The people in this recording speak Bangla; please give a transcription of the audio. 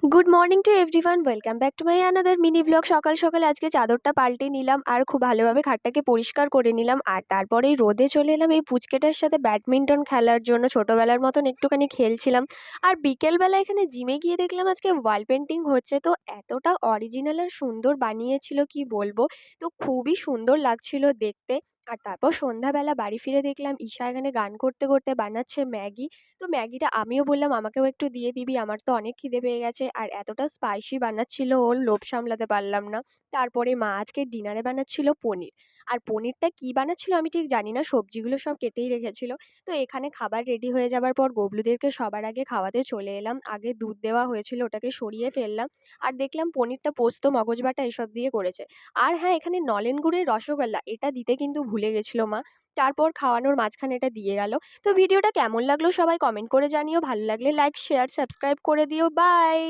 Good morning to everyone, welcome back to my another mini blog. সকাল সকাল আজকে চাদরটা পাল্টে নিলাম আর খুব ভালোভাবে খাটটাকে পরিষ্কার করে নিলাম। আর তারপরে রোদে চলে এলাম এই পুচকেটার সাথে ব্যাডমিন্টন খেলার জন্য। ছোটোবেলার মতন একটুখানি খেলছিলাম। আর বিকেলবেলা এখানে জিমে গিয়ে দেখলাম আজকে ওয়াল পেন্টিং হচ্ছে। তো এতটা অরিজিনাল আর সুন্দর বানিয়েছিল কি বলবো। তো খুবই সুন্দর লাগছিল দেখতে। আর তারপর সন্ধ্যাবেলা বাড়ি ফিরে দেখলাম ঈশা এখানে গান করতে করতে বানাচ্ছে ম্যাগি। তো ম্যাগিটা আমিও বললাম আমাকেও একটু দিয়ে দিবি, আমার তো অনেক খিদে পেয়ে গেছে। আর এতটা স্পাইসি বানাচ্ছিল, ওর লোভ সামলাতে পারলাম না। তারপরে মা আজকে ডিনারে বানাচ্ছিল পনির। আর পনিরটা কি বানাচ্ছিল আমি ঠিক জানি না, সবজিগুলো সব কেটেই রেখেছিল। তো এখানে খাবার রেডি হয়ে যাবার পর গবলুদেরকে সবার আগে খাওয়াতে চলে এলাম। আগে দুধ দেওয়া হয়েছিল, ওটাকে সরিয়ে ফেললাম। আর দেখলাম পনিরটা পোস্ত মগজ বাটা এসব দিয়ে করেছে। আর হ্যাঁ, এখানে নলেন গুড়ের রসগোল্লা এটা দিতে কিন্তু ভুলে গেছিল মা। তারপর খাওয়ানোর মাঝখানে এটা দিয়ে গেল। তো ভিডিওটা কেমন লাগলো সবাই কমেন্ট করে জানিও। ভালো লাগলে লাইক, শেয়ার, সাবস্ক্রাইব করে দিও। বাই।